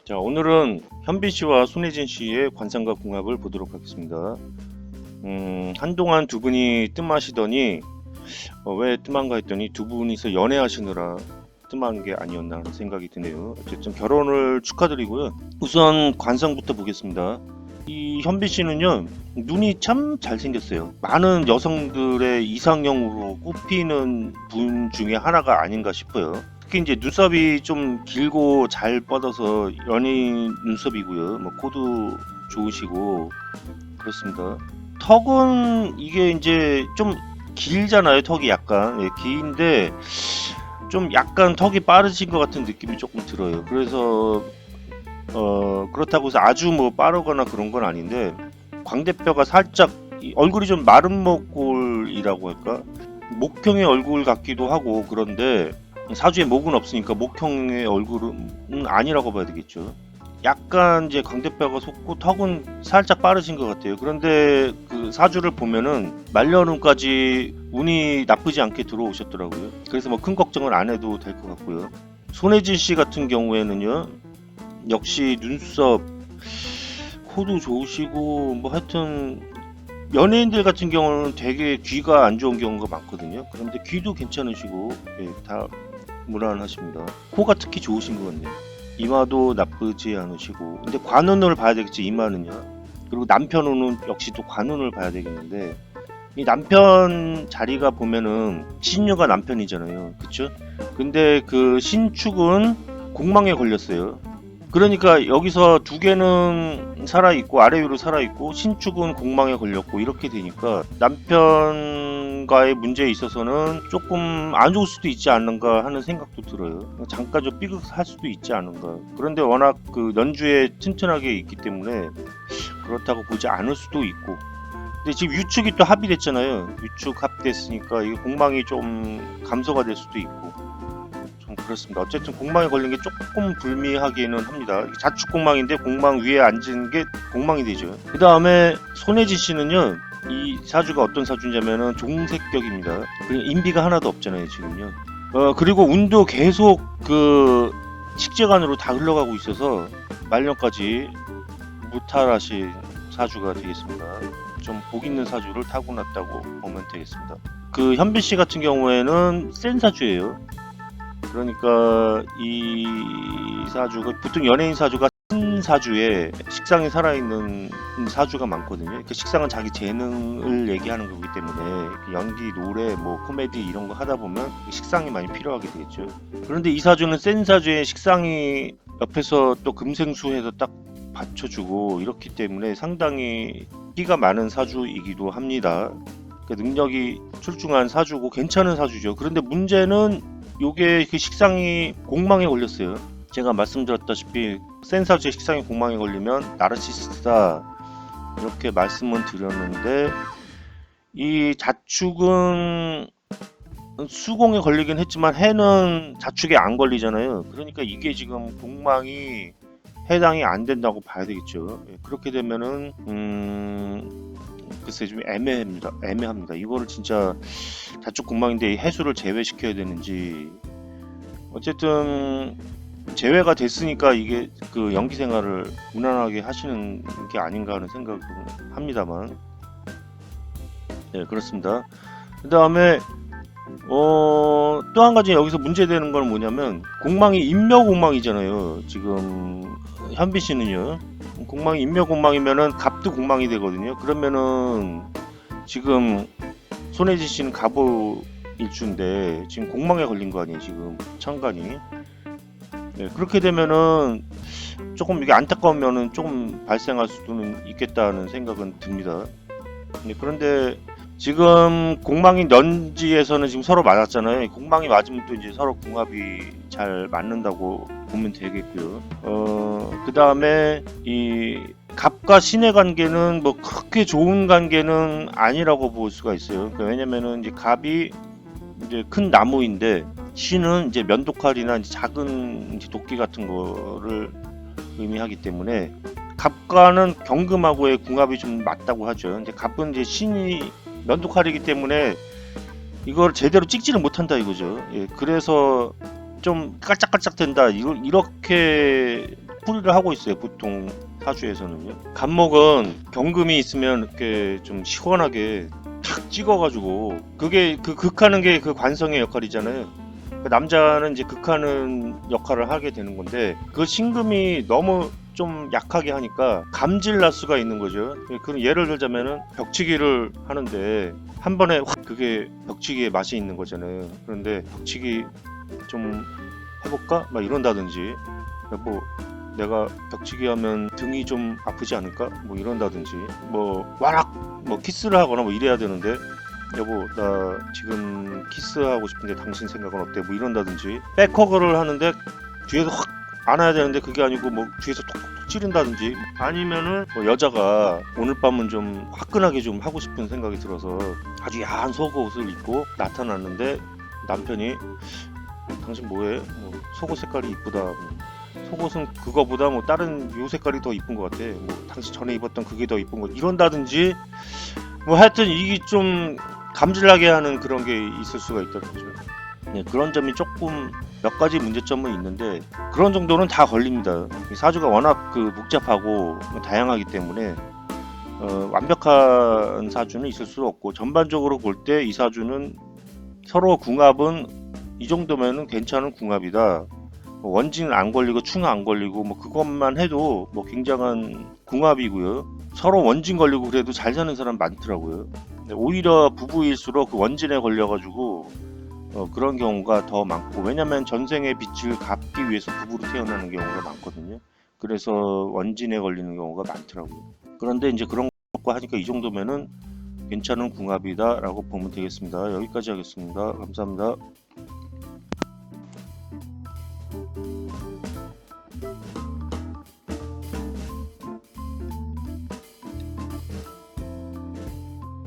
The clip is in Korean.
자, 오늘은 현빈 씨와 손예진 씨의 관상과 궁합을 보도록 하겠습니다. 한동안 두 분이 뜸하시더니 왜 뜸한가 했더니 두 분이서 연애하시느라 뜸한 게 아니었나 하는 생각이 드네요. 어쨌든 결혼을 축하드리고요. 우선 관상부터 보겠습니다. 이 현빈 씨는요, 눈이 참 잘생겼어요. 많은 여성들의 이상형으로 꼽히는 분 중에 하나가 아닌가 싶어요. 특히 이제 눈썹이 좀 길고 잘 뻗어서 연예인 눈썹이고요. 뭐 코도 좋으시고 그렇습니다. 턱은 이게 이제 좀 길잖아요. 턱이 약간 긴데 좀 약간 턱이 빠르신 것 같은 느낌이 조금 들어요. 그래서 그렇다고 해서 아주 뭐 빠르거나 그런 건 아닌데 광대뼈가 살짝 얼굴이 좀 마른 목골이라고 할까? 목형의 얼굴 같기도 하고 그런데 사주에 목은 없으니까 목형의 얼굴은 아니라고 봐야 되겠죠. 약간 이제 광대뼈가 솟고 턱은 살짝 빠르신 것 같아요. 그런데 그 사주를 보면은 말년운까지 운이 나쁘지 않게 들어오셨더라고요. 그래서 뭐 큰 걱정은 안 해도 될 것 같고요. 손혜진 씨 같은 경우에는요, 역시 눈썹, 코도 좋으시고 뭐 하여튼 연예인들 같은 경우는 되게 귀가 안 좋은 경우가 많거든요. 그런데 귀도 괜찮으시고 다 무난하십니다. 코가 특히 좋으신 것 같네요. 이마도 나쁘지 않으시고 근데 관운을 봐야 되겠지. 이마는요. 그리고 남편운은 역시 또 관운을 봐야 되겠는데 이 남편 자리가 보면은 신유가 남편이잖아요. 그쵸? 근데 그 신축은 공망에 걸렸어요. 그러니까 여기서 두 개는 살아있고 아래 위로 살아있고 신축은 공망에 걸렸고 이렇게 되니까 남편과의 문제에 있어서는 조금 안 좋을 수도 있지 않는가 하는 생각도 들어요. 잠깐 좀 삐걱할 수도 있지 않은가. 그런데 워낙 그 연주에 튼튼하게 있기 때문에 그렇다고 보지 않을 수도 있고. 근데 지금 유축이 또 합의됐잖아요. 유축 합됐으니까 이게 공망이 좀 감소가 될 수도 있고. 그렇습니다. 어쨌든 공망에 걸린 게 조금 불미하기는 합니다. 자축 공망인데 공망 위에 앉은 게 공망이 되죠. 그 다음에 손혜진 씨는요, 이 사주가 어떤 사주냐면은 종색격입니다. 그리고 인비가 하나도 없잖아요, 지금요. 그리고 운도 계속 그 식재관으로 다 흘러가고 있어서 말년까지 무탈하신 사주가 되겠습니다. 좀 복 있는 사주를 타고났다고 보면 되겠습니다. 그 현빈 씨 같은 경우에는 센 사주예요. 그러니까 이 사주가 보통 연예인 사주가 큰 사주에 식상이 살아있는 사주가 많거든요. 그 식상은 자기 재능을 얘기하는 거기 때문에 연기, 노래, 뭐 코미디 이런 거 하다 보면 식상이 많이 필요하게 되겠죠. 그런데 이 사주는 센 사주에 식상이 옆에서 또 금생수해서 딱 받쳐주고 이렇기 때문에 상당히 끼가 많은 사주이기도 합니다. 그러니까 능력이 출중한 사주고 괜찮은 사주죠. 그런데 문제는 요게 그 식상이 공망에 걸렸어요. 제가 말씀드렸다시피 센 사주의 식상이 공망에 걸리면 나르시스트다 이렇게 말씀은 드렸는데 이 자축은 수공에 걸리긴 했지만 해는 자축에 안 걸리잖아요. 그러니까 이게 지금 공망이 해당이 안 된다고 봐야 되겠죠. 그렇게 되면은 글쎄 좀 애매합니다. 이거를 진짜 자축 공망인데 해수를 제외시켜야 되는지 어쨌든 제외가 됐으니까 이게 그 연기 생활을 무난하게 하시는 게 아닌가 하는 생각을 합니다만 네 그렇습니다. 그 다음에 또 한 가지 여기서 문제되는 건 뭐냐면 공망이 인묘공망이잖아요. 지금 현빈 씨는요. 공망이 인묘공망이면은 갑도 공망이 되거든요. 그러면은 지금 손혜진 씨는 갑오 일주인데 지금 공망에 걸린 거 아니에요. 지금 천간이. 네, 그렇게 되면은 조금 이게 안타까운 면은 조금 발생할 수는 있겠다는 생각은 듭니다. 네, 그런데 지금 공망이 넌지에서는 지금 서로 맞았잖아요. 공망이 맞으면 또 이제 서로 궁합이 잘 맞는다고 보면 되겠고요. 그 다음에 이 갑과 신의 관계는 뭐 그렇게 좋은 관계는 아니라고 볼 수가 있어요. 그러니까 왜냐면은 이제 갑이 이제 큰 나무인데 신은 이제 면도칼이나 이제 작은 이제 도끼 같은 거를 의미하기 때문에 갑과는 경금하고의 궁합이 좀 맞다고 하죠. 근데 갑은 이제 신이 면도칼이기 때문에 이걸 제대로 찍지를 못한다 이거죠. 예, 그래서 좀 깔짝깔짝 된다. 이렇게 풀이를 하고 있어요. 보통 사주에서는요. 간목은 경금이 있으면 이렇게 좀 시원하게 탁 찍어가지고 그게 그 극하는 게 그 관성의 역할이잖아요. 그 남자는 이제 극하는 역할을 하게 되는 건데 그 신금이 너무 좀 약하게 하니까 감질 날 수가 있는 거죠. 그런 예를 들자면은 벽치기를 하는데 한 번에 확 그게 벽치기의 맛이 있는 거잖아요. 그런데 벽치기 좀 해볼까? 막 이런다든지 뭐 내가 벽치기 하면 등이 좀 아프지 않을까? 뭐 이런다든지 뭐 와락 뭐 키스를 하거나 뭐 이래야 되는데 여보 나 지금 키스하고 싶은데 당신 생각은 어때? 뭐 이런다든지 백허그를 하는데 뒤에서 확 안아야 되는데 그게 아니고 뭐 뒤에서 톡톡톡 찌른다든지 아니면은 뭐 여자가 오늘 밤은 좀 화끈하게 좀 하고 싶은 생각이 들어서 아주 야한 속옷을 입고 나타났는데 남편이 당신 뭐해? 뭐 속옷 색깔이 이쁘다. 뭐 속옷은 그거보다 뭐 다른 요 색깔이 더 이쁜 것 같아. 뭐 당신 전에 입었던 그게 더 이쁜 거 이런다든지 뭐 하여튼 이게 좀 감질나게 하는 그런 게 있을 수가 있다는 거죠. 네, 그런 점이 조금 몇 가지 문제점은 있는데 그런 정도는 다 걸립니다. 이 사주가 워낙 그 복잡하고 다양하기 때문에 완벽한 사주는 있을 수 없고 전반적으로 볼 때 이 사주는 서로 궁합은 이 정도면은 괜찮은 궁합이다. 뭐 원진 안 걸리고 충 안 걸리고 뭐 그것만 해도 뭐 굉장한 궁합이고요. 서로 원진 걸리고 그래도 잘 사는 사람 많더라고요. 근데 오히려 부부일수록 그 원진에 걸려가지고 그런 경우가 더 많고 왜냐면 전생의 빚을 갚기 위해서 부부로 태어나는 경우가 많거든요. 그래서 원진에 걸리는 경우가 많더라고요. 그런데 이제 그런 거 하니까 이 정도면은 괜찮은 궁합이다라고 보면 되겠습니다. 여기까지 하겠습니다. 감사합니다.